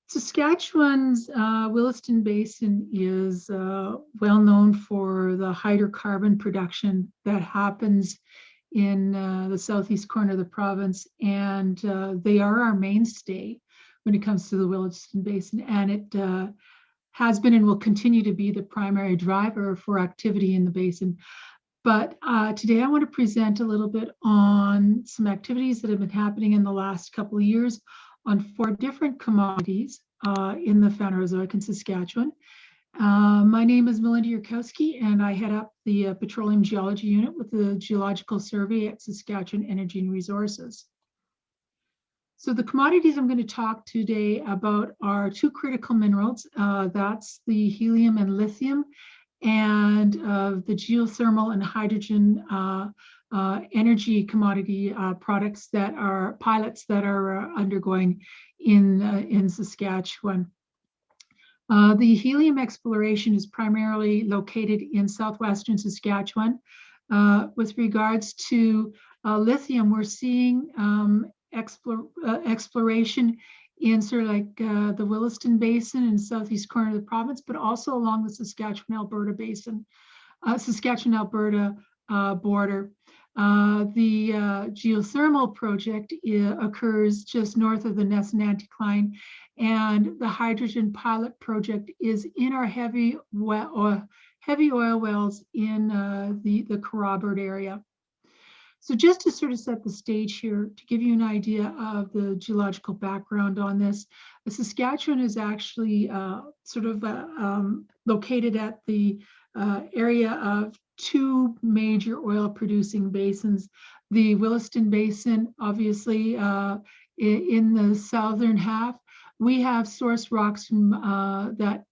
Saskatchewan's Williston Basin is well known for the hydrocarbon production that happens in the southeast corner of the province, and they are our mainstay when it comes to the Williston Basin, and it has been and will continue to be the primary driver for activity in the basin. But today I want to present a little bit on some activities that have been happening in the last couple of years on 4 different commodities in the Phanerozoic in Saskatchewan. My name is Melinda Yurkowski, and I head up the Petroleum Geology Unit with the Geological Survey at Saskatchewan Energy and Resources. So the commodities I'm going to talk today about are 2 critical minerals. That's the helium and lithium, and the geothermal and hydrogen energy commodity products that are pilots that are undergoing in Saskatchewan. The helium exploration is primarily located in southwestern Saskatchewan. With regards to lithium, we're seeing exploration in sort of like the Williston Basin and southeast corner of the province, but also along the Saskatchewan-Alberta basin, Saskatchewan-Alberta border. The geothermal project occurs just north of the Nesson Anticline, and the hydrogen pilot project is in our heavy oil wells in the Kerrobert area. So just to sort of set the stage here, to give you an idea of the geological background on this, Saskatchewan is actually located at the area of 2 major oil producing basins. The Williston Basin, obviously in the southern half, we have source rocks from that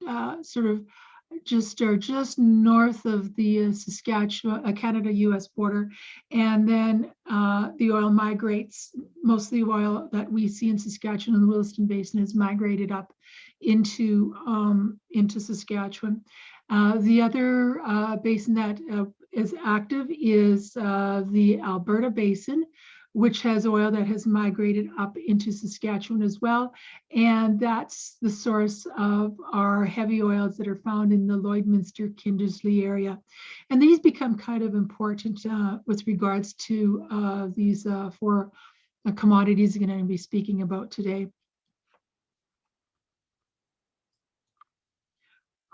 sort of are just north of the Saskatchewan, Canada-US border, and then the oil migrates. Most of the oil that we see in Saskatchewan and the Williston Basin is migrated up into Saskatchewan. The other basin that is active is the Alberta Basin, which has oil that has migrated up into Saskatchewan as well. And that's the source of our heavy oils that are found in the Lloydminster-Kindersley area. And these become kind of important with regards to these 4 commodities I'm going to be speaking about today.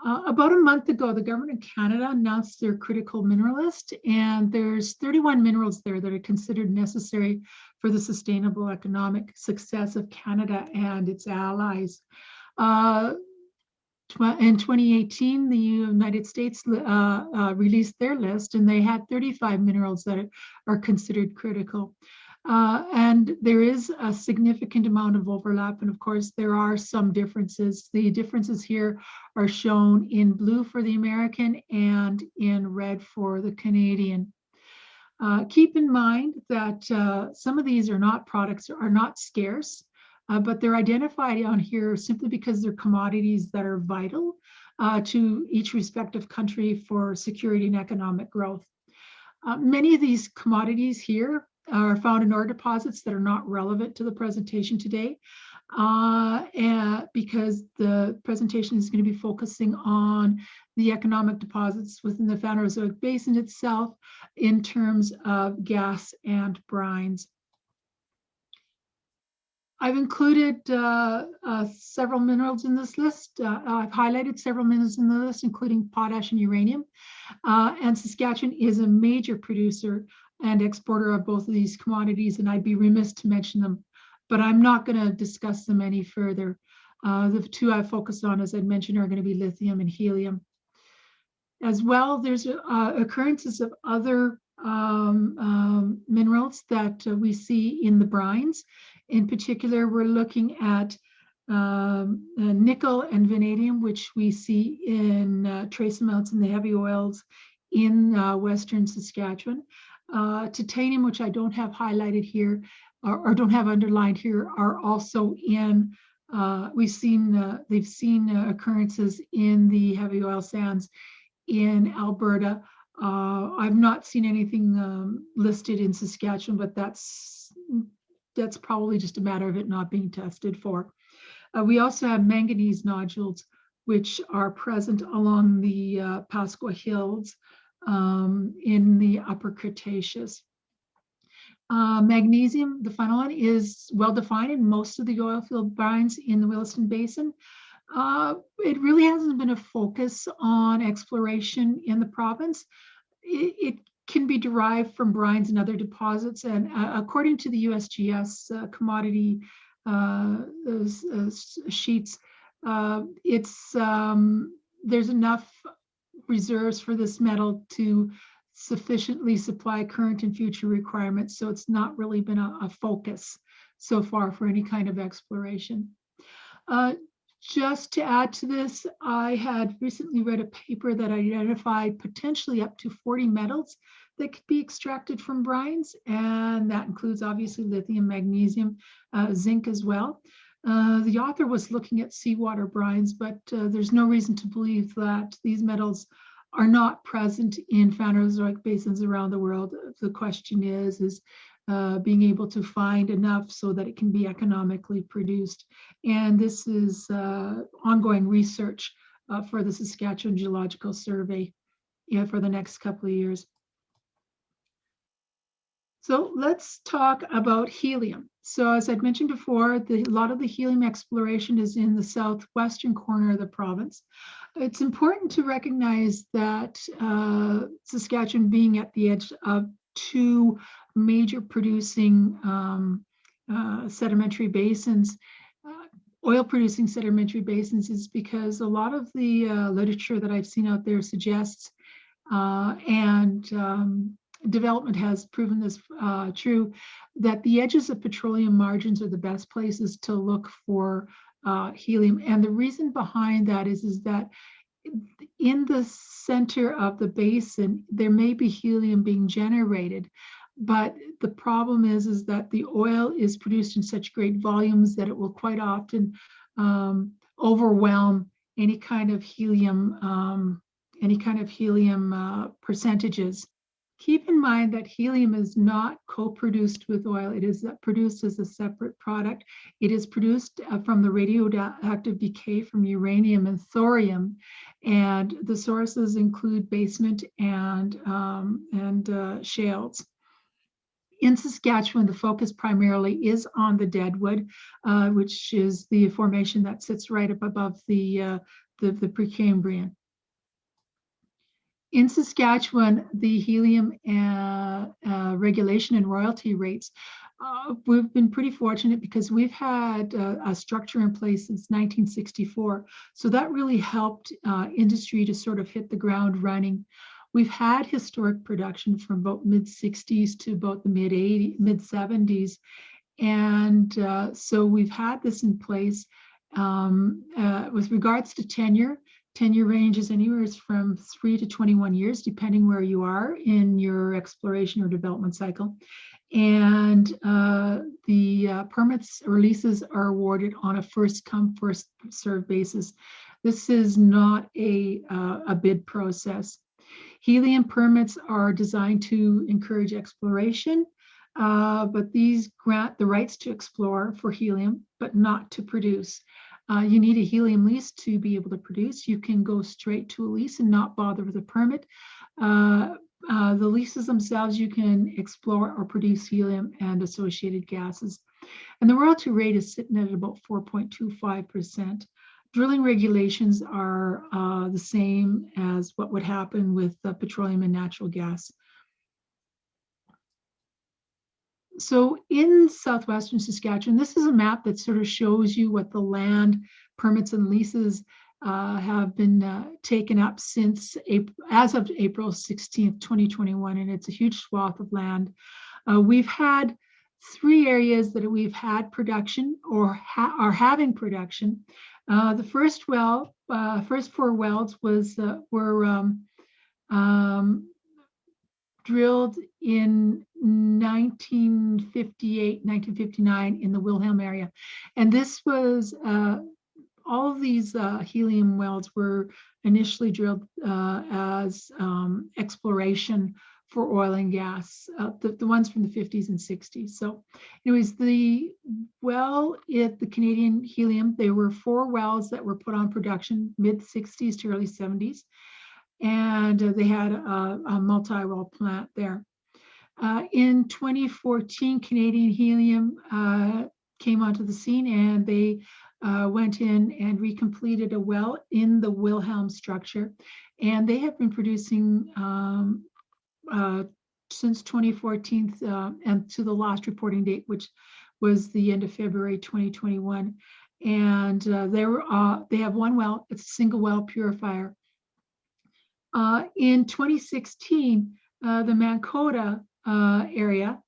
About a month ago, the government of Canada announced their critical mineral list, and there's 31 minerals there that are considered necessary for the sustainable economic success of Canada and its allies. In 2018, the United States released their list, and they had 35 minerals that are considered critical. And there is a significant amount of overlap, and of course there are some differences. The differences here are shown in blue for the American and in red for the Canadian. Keep in mind that some of these are not scarce, but they're identified on here simply because they're commodities that are vital to each respective country for security and economic growth. Many of these commodities here are found in ore deposits that are not relevant to the presentation today, and because the presentation is going to be focusing on the economic deposits within the Phanerozoic Basin itself in terms of gas and brines. I've included several minerals in this list. I've highlighted several minerals in the list, including potash and uranium. And Saskatchewan is a major producer and exporter of both of these commodities, and I'd be remiss to mention them, but I'm not going to discuss them any further. The 2 I focused on, as I mentioned, are going to be lithium and helium. As well, there's occurrences of other minerals that we see in the brines. In particular, we're looking at nickel and vanadium, which we see in trace amounts in the heavy oils in Western Saskatchewan. Titanium, which I don't have highlighted here or don't have underlined here, are also in, they've seen occurrences in the heavy oil sands in Alberta. I've not seen anything listed in Saskatchewan, but that's probably just a matter of it not being tested for. We also have manganese nodules, which are present along the Pasqua Hills in the Upper Cretaceous. Magnesium, the final one, is well defined in most of the oil field brines in the Williston Basin. It really hasn't been a focus on exploration in the province. It can be derived from brines and other deposits, and according to the USGS commodity sheets, there's enough reserves for this metal to sufficiently supply current and future requirements, so it's not really been a focus so far for any kind of exploration. Just to add to this, I had recently read a paper that identified potentially up to 40 metals that could be extracted from brines, and that includes obviously lithium, magnesium, zinc as well. The author was looking at seawater brines, but there's no reason to believe that these metals are not present in Phanerozoic basins around the world. The question is being able to find enough so that it can be economically produced. And this is ongoing research for the Saskatchewan Geological Survey for the next couple of years. So let's talk about helium. So as I'd mentioned before, a lot of the helium exploration is in the southwestern corner of the province. It's important to recognize that Saskatchewan, being at the edge of two major producing sedimentary basins, oil producing sedimentary basins, is because a lot of the literature that I've seen out there suggests development has proven this true, that the edges of petroleum margins are the best places to look for helium. And the reason behind that is that in the center of the basin, there may be helium being generated, but the problem is that the oil is produced in such great volumes that it will quite often overwhelm any kind of helium percentages. Keep in mind that helium is not co-produced with oil. It is produced as a separate product. It is produced from the radioactive decay from uranium and thorium, and the sources include basement and shales. In Saskatchewan, the focus primarily is on the Deadwood, which is the formation that sits right up above the Precambrian. In Saskatchewan, the helium regulation and royalty rates, we've been pretty fortunate because we've had a structure in place since 1964. So that really helped industry to sort of hit the ground running. We've had historic production from about mid-60s to about the mid-70s. And so we've had this in place. With regards to tenure ranges anywhere from 3 to 21 years, depending where you are in your exploration or development cycle. And the permits or leases are awarded on a first come, first served basis. This is not a bid process. Helium permits are designed to encourage exploration, but these grant the rights to explore for helium, but not to produce. You need a helium lease to be able to produce. You can go straight to a lease and not bother with a permit. The leases themselves, you can explore or produce helium and associated gases. And the royalty rate is sitting at about 4.25%. Drilling regulations are the same as what would happen with petroleum and natural gas. So in southwestern Saskatchewan, this is a map that sort of shows you what the land permits and leases have been taken up since as of April 16th, 2021, and it's a huge swath of land. We've had 3 areas that we've had production or are having production. The first 4 wells were drilled in 1958, 1959 in the Wilhelm area. And this was, all of these helium wells were initially drilled as exploration for oil and gas, the ones from the 50s and 60s. So anyways, the well at the Canadian Helium, there were 4 wells that were put on production mid 60s to early 70s. And they had a multi-well plant there. In 2014, Canadian Helium came onto the scene, and they went in and recompleted a well in the Wilhelm structure. And they have been producing since 2014 and to the last reporting date, which was the end of February 2021. And they have 1 well. It's a single well purifier. In 2016, the Mankota area,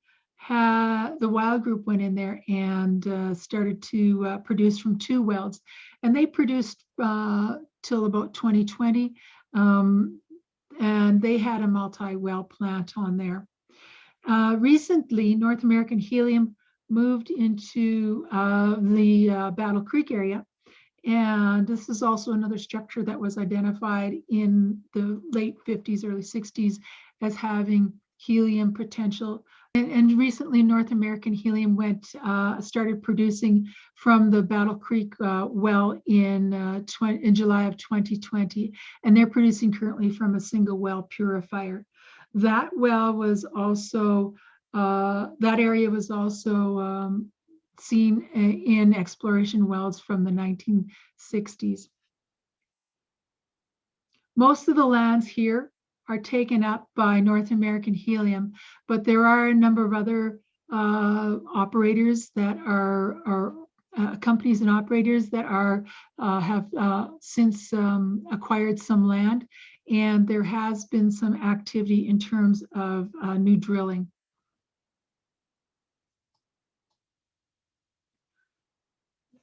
the Wild Group went in there and started to produce from 2 wells. And they produced till about 2020. And they had a multi-well plant on there. Recently, North American Helium moved into the Battle Creek area. And this is also another structure that was identified in the late 50s, early 60s as having helium potential. And recently, North American Helium started producing from the Battle Creek well in July of 2020, and they're producing currently from a single well purifier. That well was also that area was also seen in exploration wells from the 1960s. Most of the lands here are taken up by North American Helium, but there are a number of other operators that are companies and operators that have since acquired some land, and there has been some activity in terms of new drilling.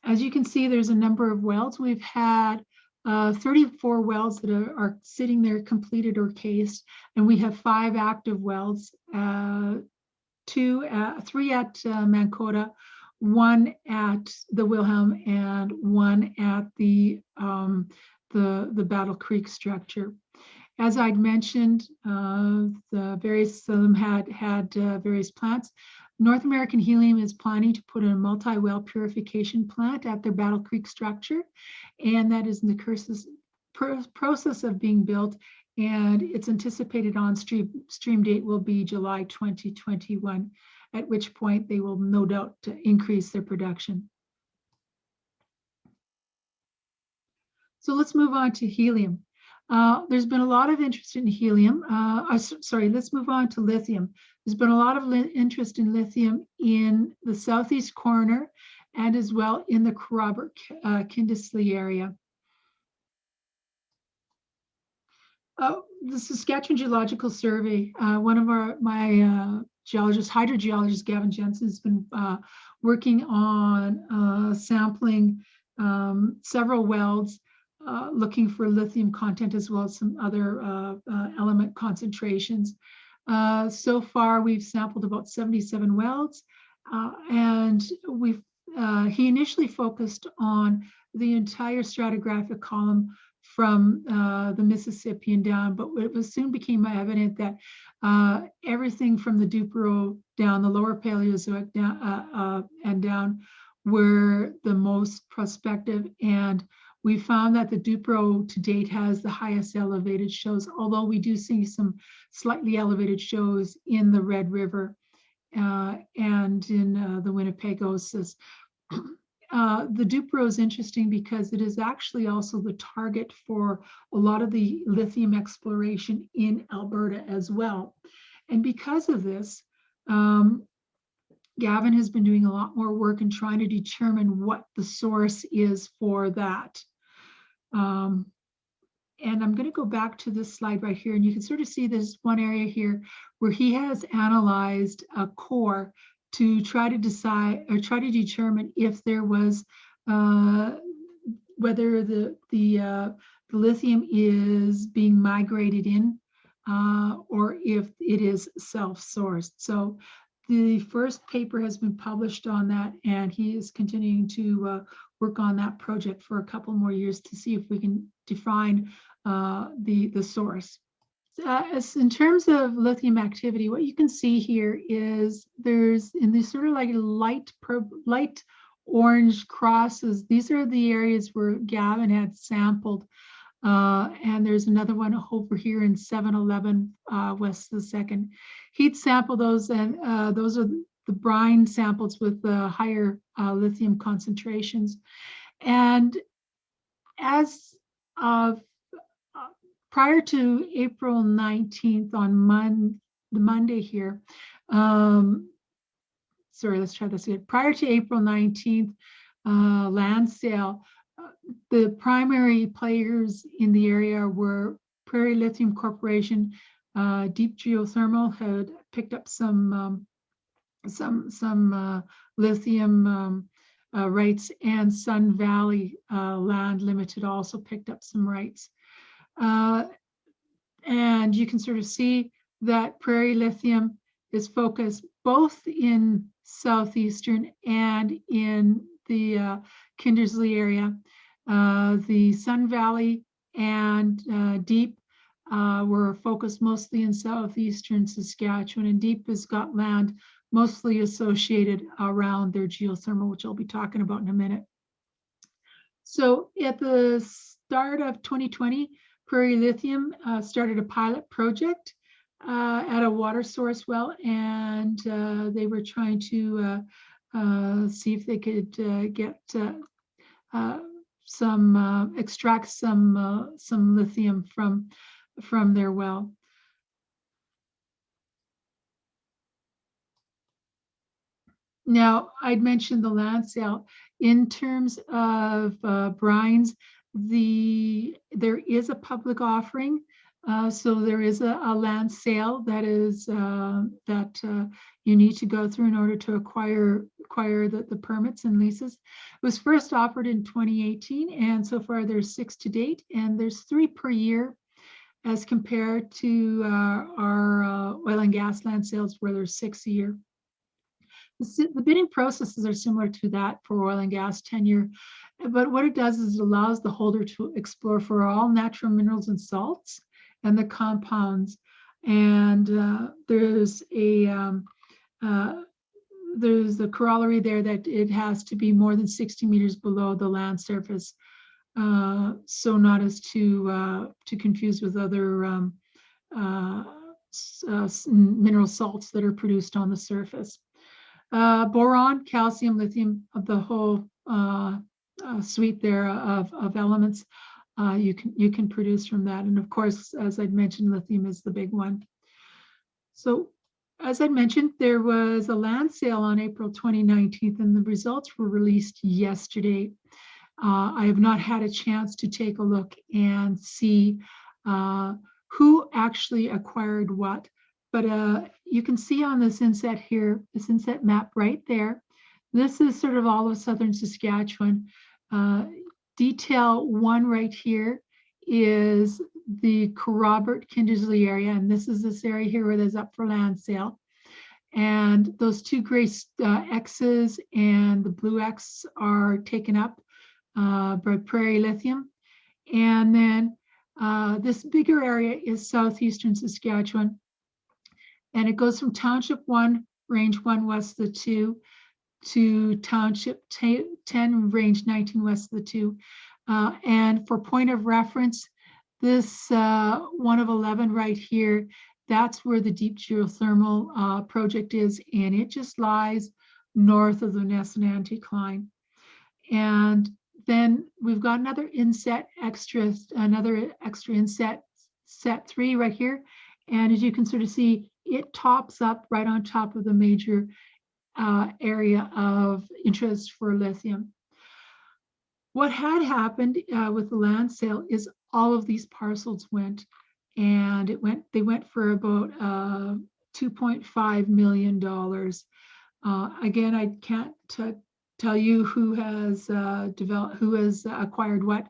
As you can see, there's a number of wells. We've had 34 wells that are sitting there completed or cased, and we have 5 active wells, 3 at Mankota, 1 at the Wilhelm, and 1 at the Battle Creek structure. As I'd mentioned, the various of them had various plants. North American Helium is planning to put in a multi-well purification plant at their Battle Creek structure, and that is in the process of being built, and its anticipated on-stream date will be July 2021, at which point they will no doubt increase their production. So let's move on to helium. There's been a lot of interest in helium. Let's move on to lithium. There's been a lot of interest in lithium in the southeast corner and as well in the Kerrobert-Kindersley area. The Saskatchewan Geological Survey, one of my hydrogeologist, Gavin Jensen, has been working on sampling several wells, looking for lithium content as well as some other element concentrations. So far, we've sampled about 77 wells, and he initially focused on the entire stratigraphic column from the Mississippi and down, but it soon became evident that everything from the Duperow down, the lower Paleozoic down, and down were the most prospective, and we found that the Duperow to date has the highest elevated shows, although we do see some slightly elevated shows in the Red River and in the Winnipegosis. The Duperow is interesting because it is actually also the target for a lot of the lithium exploration in Alberta as well. And because of this, Gavin has been doing a lot more work in trying to determine what the source is for that. And I'm going to go back to this slide right here, and you can sort of see this one area here where he has analyzed a core to try to decide or try to determine if there was whether the lithium is being migrated in or if it is self-sourced. So the first paper has been published on that, and he is continuing to work on that project for a couple more years to see if we can define the source. as in terms of lithium activity, what you can see here is there's in these sort of like light orange crosses. These are the areas where Gavin had sampled. And there's another one over here in 711 west of the second. He'd sample those, and those are the brine samples with the higher lithium concentrations. And as of prior to April 19th on the Monday here, sorry, let's try this again. Prior to April 19th land sale, the primary players in the area were Prairie Lithium Corporation, Deep Geothermal had picked up some lithium rights, and Sun Valley Land Limited also picked up some rights. And you can sort of see that Prairie Lithium is focused both in southeastern and in the Kindersley area. The Sun Valley and Deep were focused mostly in southeastern Saskatchewan, and Deep has got land mostly associated around their geothermal, which I'll be talking about in a minute. So at the start of 2020, Prairie Lithium started a pilot project at a water source well, and they were trying to see if they could extract some lithium from their well. Now, I'd mentioned the land sale. In terms of brines, there is a public offering. So there is a land sale that is you need to go through in order to acquire the permits and leases. It was first offered in 2018, and so far there's 6 to date, and there's 3 per year, as compared to our oil and gas land sales where there's 6 a year. The bidding processes are similar to that for oil and gas tenure, but what it does is it allows the holder to explore for all natural minerals and salts and the compounds. And there's a corollary there that it has to be more than 60 meters below the land surface, so not as to confuse with other mineral salts that are produced on the surface. Boron, calcium, lithium, of the whole suite there of elements you can produce from that. And of course, as I'd mentioned, lithium is the big one. So as I mentioned, there was a land sale on April 2019, and the results were released yesterday. I have not had a chance to take a look and see who actually acquired what. But you can see on this inset here, this inset map right there, this is sort of all of southern Saskatchewan. Detail 1 right here is the Corrobert Kindersley area, and this is this area here where there's up for land sale. And those 2 gray X's and the blue X are taken up by Prairie Lithium. And then this bigger area is southeastern Saskatchewan. And it goes from Township 1, Range 1 west of the 2, to Township 10, Range 19 west of the 2. And for point of reference, this 1 of 11 right here, that's where the Deep Geothermal project is, and it just lies north of the Nesson Anticline. And then we've got another extra inset, set 3 right here. And as you can sort of see, it tops up right on top of the major area of interest for lithium. What had happened with the land sale is all of these parcels went, and they went for about $2.5 million. Again, I can't tell you who has acquired what.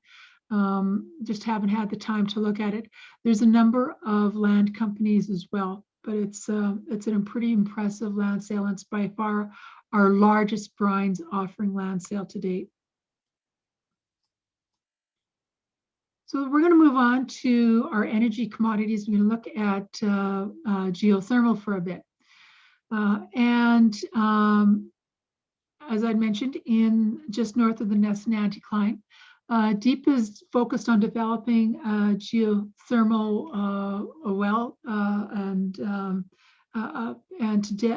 Just haven't had the time to look at it. There's a number of land companies as well, but it's a pretty impressive land sale, and it's by far our largest brines offering land sale to date. So we're going to move on to our energy commodities. We're going to look at geothermal for a bit. As I mentioned, in just north of the Nesson anticline, DEEP is focused on developing a geothermal well,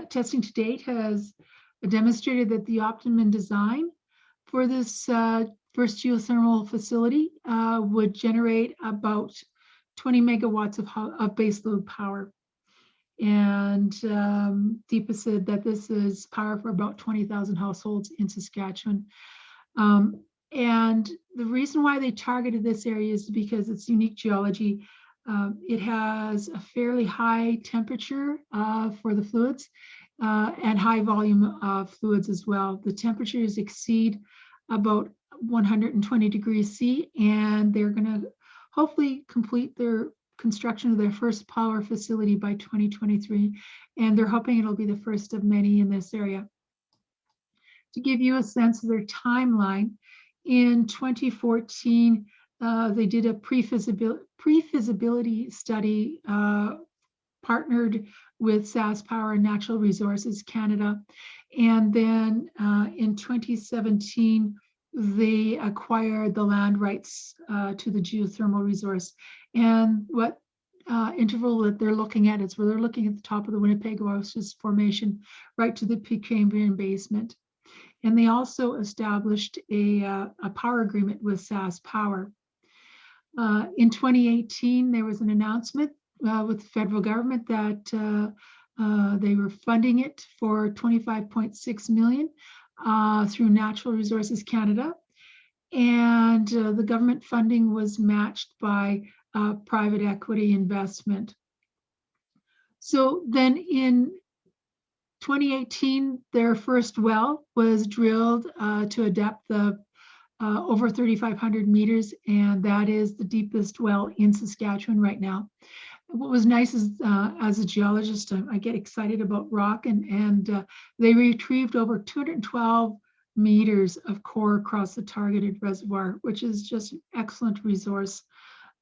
testing to date has demonstrated that the optimum design for this first geothermal facility would generate about 20 megawatts of baseload power. And DEEP has said that this is power for about 20,000 households in Saskatchewan. And the reason why they targeted this area is because it's unique geology. It has a fairly high temperature for the fluids and high volume of fluids as well. The temperatures exceed about 120 degrees C, and they're going to hopefully complete their construction of their first power facility by 2023, and they're hoping it'll be the first of many in this area. To give you a sense of their timeline, in 2014, they did a pre-feasibility study partnered with SaskPower and Natural Resources Canada. And then in 2017, they acquired the land rights to the geothermal resource. And what interval that they're looking at is where they're looking at the top of the Winnipeg-Oasis Formation, right to the Precambrian basement. And they also established a power agreement with SaskPower. In 2018, there was an announcement with the federal government that they were funding it for $25.6 million through Natural Resources Canada. And the government funding was matched by private equity investment. So then in 2018, their first well was drilled to a depth of over 3,500 meters, and that is the deepest well in Saskatchewan right now. What was nice is, as a geologist, I get excited about rock, and they retrieved over 212 meters of core across the targeted reservoir, which is just an excellent resource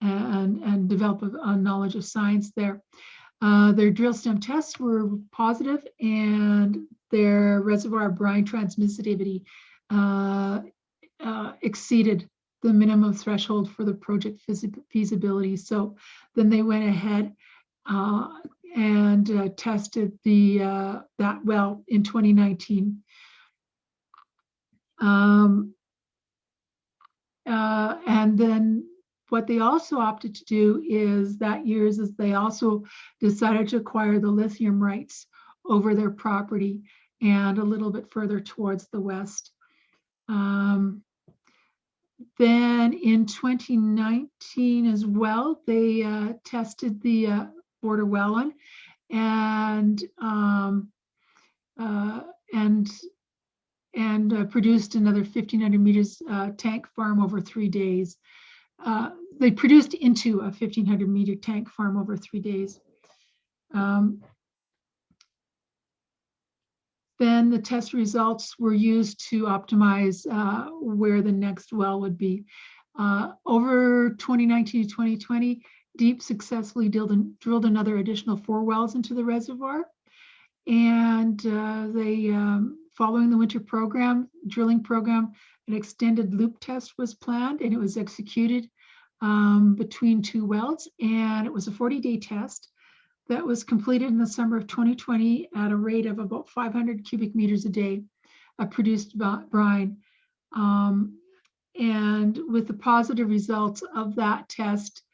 and develop a knowledge of science there. Their drill stem tests were positive, and their reservoir brine transmissivity exceeded the minimum threshold for the project feasibility. So then they went ahead and tested that well in 2019. And then what they also opted to do is they also decided to acquire the lithium rights over their property and a little bit further towards the west. Then in 2019 as well, they tested the border well one and produced another 1,500 meters tank farm over 3 days. They produced into a 1,500 meter tank farm over 3 days. Then the test results were used to optimize where the next well would be. Over 2019 to 2020, DEEP successfully drilled another additional 4 wells into the reservoir. And following the winter drilling program, an extended loop test was planned, and it was executed between 2 wells. And it was a 40-day test that was completed in the summer of 2020 at a rate of about 500 cubic meters a day of produced brine. And with the positive results of that test,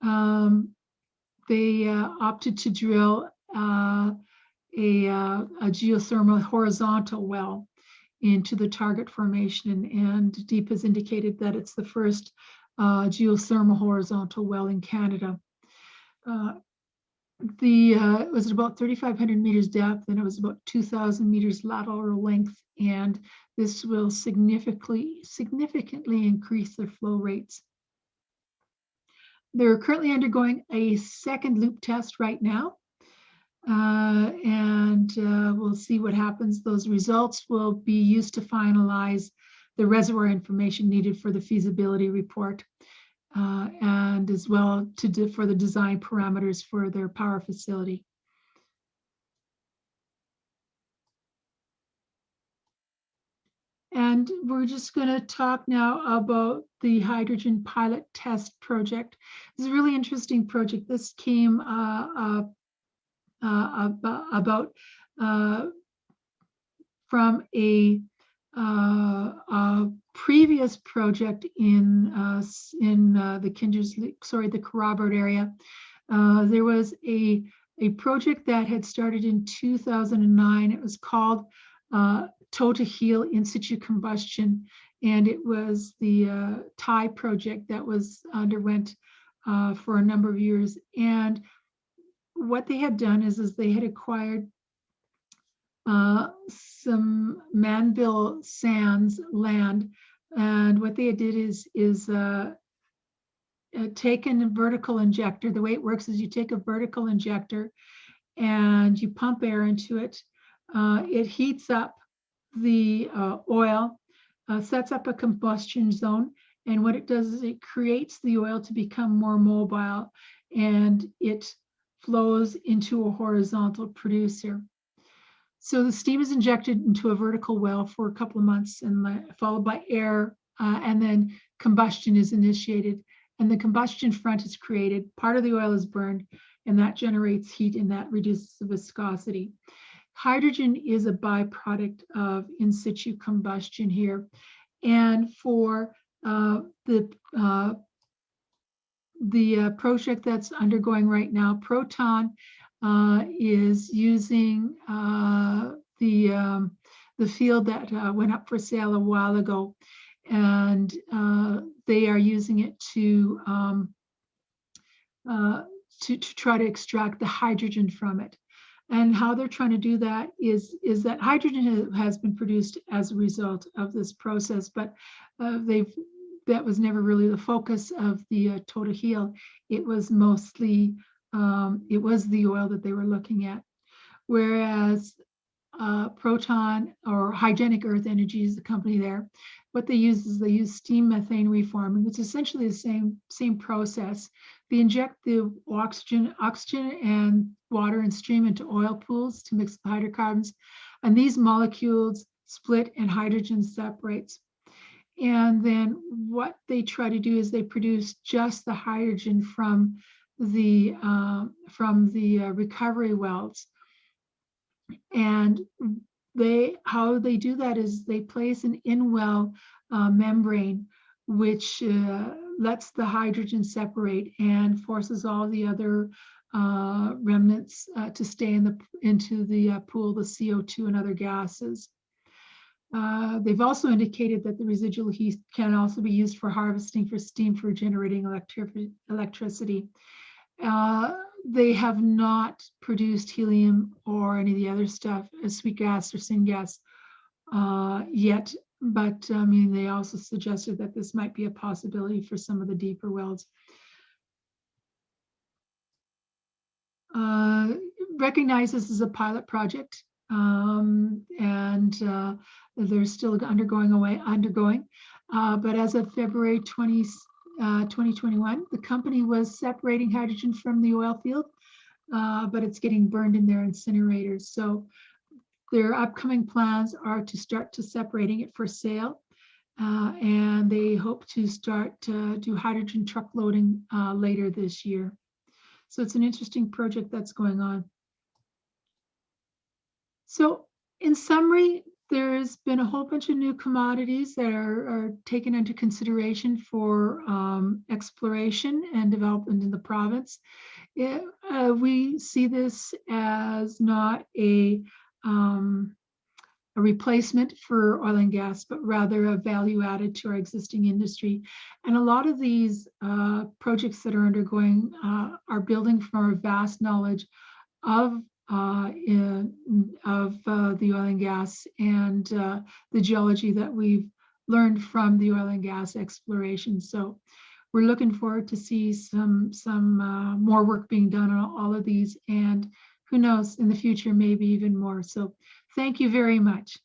they opted to drill a geothermal horizontal well into the target formation. And DEEP has indicated that it's the first geothermal horizontal well in Canada. It was about 3,500 meters depth, and it was about 2,000 meters lateral length, and this will significantly increase their flow rates. They're currently undergoing a second loop test right now, and we'll see what happens. Those results will be used to finalize the reservoir information needed for the feasibility report. and as well for the design parameters for their power facility. And we're just going to talk now about the hydrogen pilot test project. It's a really interesting project. This came about from a previous project in the the Kerrobert area. There was a project that had started in 2009. It was called Total Heal in situ combustion, and it was the Thai project that was underwent for a number of years. And what they had done is they had acquired some Manville Sands land, and what they did is taken a vertical injector. The way it works is you take a vertical injector and you pump air into it. It heats up the oil, sets up a combustion zone, and what it does is it creates the oil to become more mobile, and it flows into a horizontal producer. So the steam is injected into a vertical well for a couple of months, and followed by air, and then combustion is initiated, and the combustion front is created. Part of the oil is burned, and that generates heat, and that reduces the viscosity. Hydrogen is a byproduct of in situ combustion here. And for the project that's undergoing right now, Proton is using the field that went up for sale a while ago, and they are using it to try to extract the hydrogen from it. And how they're trying to do that is that hydrogen has been produced as a result of this process, but that was never really the focus of the Total Heal. It was mostly it was the oil that they were looking at. Whereas Proton, or Hygienic Earth Energy is the company there, what they use is they use steam methane reforming. It's essentially the same process. They inject the oxygen and water and stream into oil pools to mix the hydrocarbons, and these molecules split and hydrogen separates. And then what they try to do is they produce just the hydrogen from the recovery wells. And how they do that is they place an in-well membrane, which lets the hydrogen separate and forces all the other remnants to stay into the pool, the CO2 and other gases. They've also indicated that the residual heat can also be used for harvesting for steam for generating electricity. They have not produced helium or any of the other stuff, sweet gas or syngas yet, but I mean, they also suggested that this might be a possibility for some of the deeper wells. Recognize this as a pilot project, and they're still undergoing. But as of February 2021, the company was separating hydrogen from the oil field, but it's getting burned in their incinerators. So their upcoming plans are to start to separating it for sale, and they hope to start to do hydrogen truck loading later this year. So it's an interesting project that's going on. So in summary, there's been a whole bunch of new commodities that are taken into consideration for exploration and development in the province. We see this as not a replacement for oil and gas, but rather a value added to our existing industry. And a lot of these projects that are undergoing are building from our vast knowledge of the oil and gas and the geology that we've learned from the oil and gas exploration. So we're looking forward to see some more work being done on all of these, and who knows, in the future, maybe even more. So thank you very much.